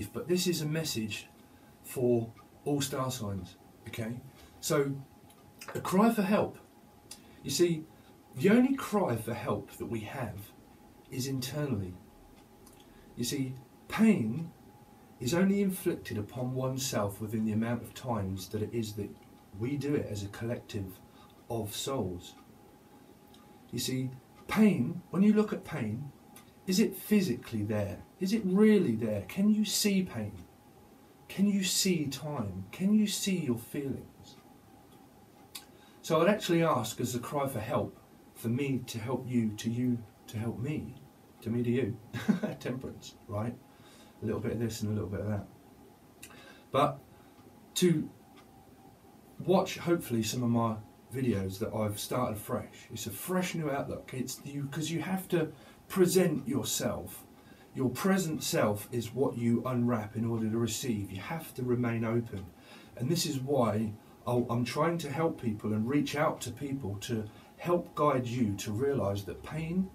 brief, but this is a message for all star signs, okay? So, a cry for help. You see, the only cry for help that we have is internally. You see, pain is only inflicted upon oneself within the amount of times that it is that we do it as a collective of souls. You see, pain, when you look at pain, is it physically there? Is it really there? Can you see pain? Can you see time? Can you see your feelings? So I'd actually ask, as a cry for help, for me to help you to help me, to me to you. Temperance, right? A little bit of this and a little bit of that. But to watch, hopefully, some of my videos that I've started fresh. It's a fresh new outlook. It's you, because you have to present yourself. Your present self is what you unwrap in order to receive. You have to remain open. And this is why I'm trying to help people and reach out to people to help guide you to realise that pain,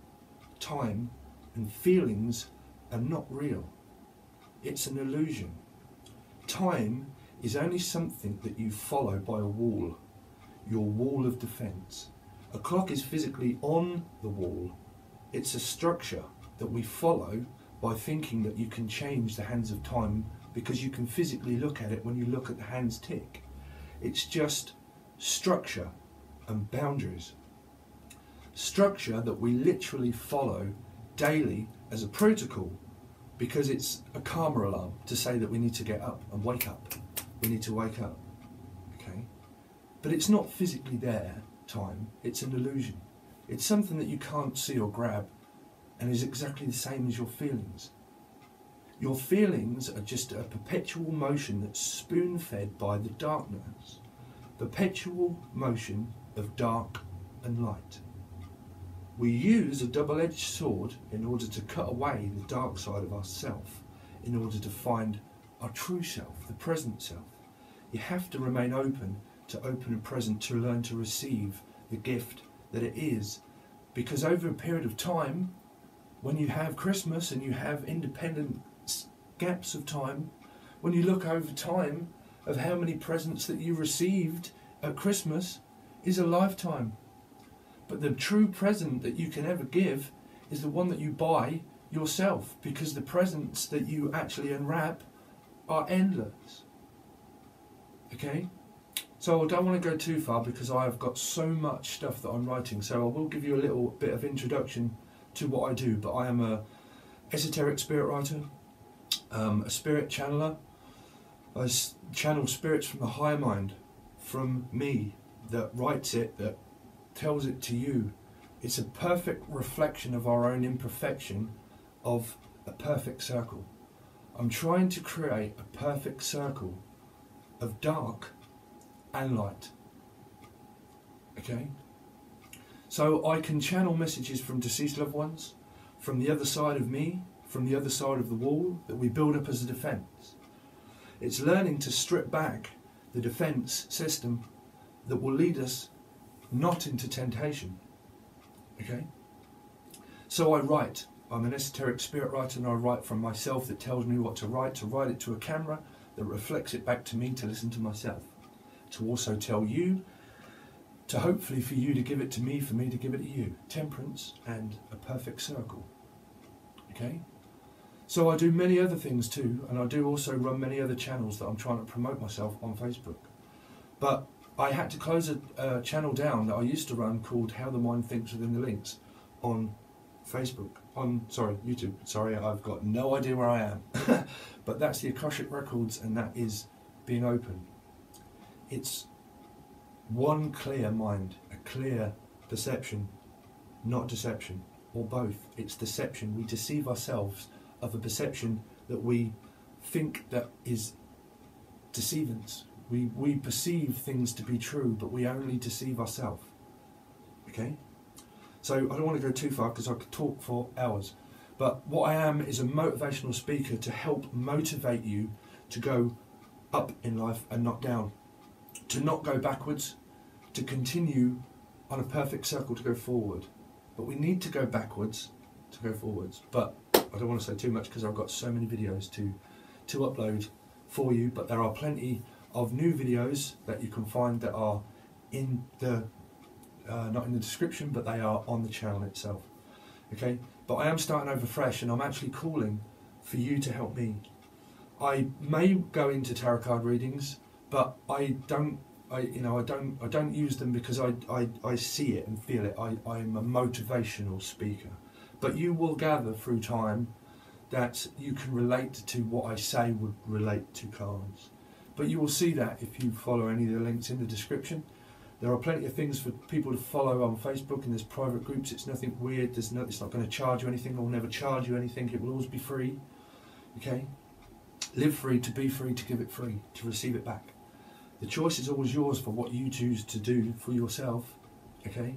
time and feelings are not real. It's an illusion. Time is only something that you follow by a wall, your wall of defence. A clock is physically on the wall. It's a structure that we follow by thinking that you can change the hands of time because you can physically look at it when you look at the hands tick. It's just structure and boundaries. Structure that we literally follow daily as a protocol because it's a karma alarm to say that we need to get up and wake up. We need to wake up, okay? But it's not physically there, time. It's an illusion. It's something that you can't see or grab and is exactly the same as your feelings. Your feelings are just a perpetual motion that's spoon-fed by the darkness. Perpetual motion of dark and light. We use a double-edged sword in order to cut away the dark side of ourself, in order to find our true self, the present self. You have to remain open and present to learn to receive the gift that it is. Because over a period of time, when you have Christmas and you have independent gaps of time, when you look over time of how many presents that you received at Christmas is a lifetime. But the true present that you can ever give is the one that you buy yourself, because the presents that you actually unwrap are endless. Okay? So I don't want to go too far because I have got so much stuff that I'm writing, so I will give you a little bit of introduction to what I do. But I am a esoteric spirit writer, a spirit channeler. I channel spirits from the higher mind, from me, that writes it, that tells it to you. It's a perfect reflection of our own imperfection, of a perfect circle. I'm trying to create a perfect circle of dark and light. Okay? So I can channel messages from deceased loved ones, from the other side of me, from the other side of the wall, that we build up as a defence. It's learning to strip back the defence system that will lead us not into temptation. Okay? So I write. I'm an esoteric spirit writer, and I write from myself that tells me what to write it to a camera that reflects it back to me to listen to myself, to also tell you, to hopefully for you to give it to me, for me to give it to you. Temperance and a perfect circle. Okay? So I do many other things too, and I do also run many other channels that I'm trying to promote myself on Facebook. But I had to close a channel down that I used to run called How the Mind Thinks Within the Links on Facebook. YouTube. Sorry, I've got no idea where I am. But that's the Akashic Records, and that is being open. It's one clear mind, a clear perception, not deception, or both. It's deception. We deceive ourselves of a perception that we think that is deceivance. We perceive things to be true, but we only deceive ourselves. Okay? So I don't want to go too far because I could talk for hours. But what I am is a motivational speaker to help motivate you to go up in life and not down. To not go backwards, to continue on a perfect circle to go forward. But we need to go backwards to go forwards. But I don't want to say too much because I've got so many videos to to upload for you, but there are plenty of new videos that you can find that are in the not in the description, but they are on the channel itself. Okay, but I am starting over fresh, and I'm actually calling for you to help me. I may go into tarot card readings, but I don't use them because I see it and feel it. I'm a motivational speaker. But you will gather through time that you can relate to what I say would relate to cards. But you will see that if you follow any of the links in the description. There are plenty of things for people to follow on Facebook, and there's private groups. It's nothing weird. It's not going to charge you anything. I'll never charge you anything. It will always be free. Okay? Live free, to be free, to give it free, to receive it back. The choice is always yours for what you choose to do for yourself. Okay?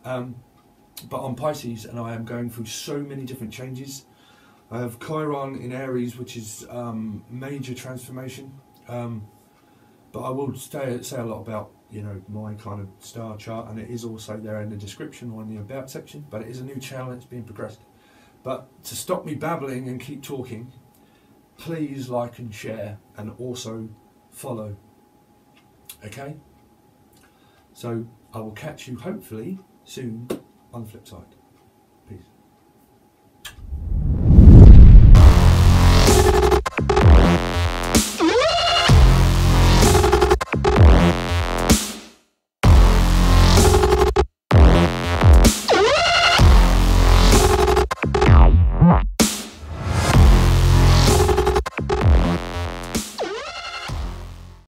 But on Pisces, and I am going through so many different changes. I have Chiron in Aries, which is major transformation. But I will say a lot about, you know, my kind of star chart, and it is also there in the description or in the about section. But it is a new channel that's being progressed. But to stop me babbling and keep talking, please like and share, and also follow. Okay? So I will catch you hopefully soon on the flip side.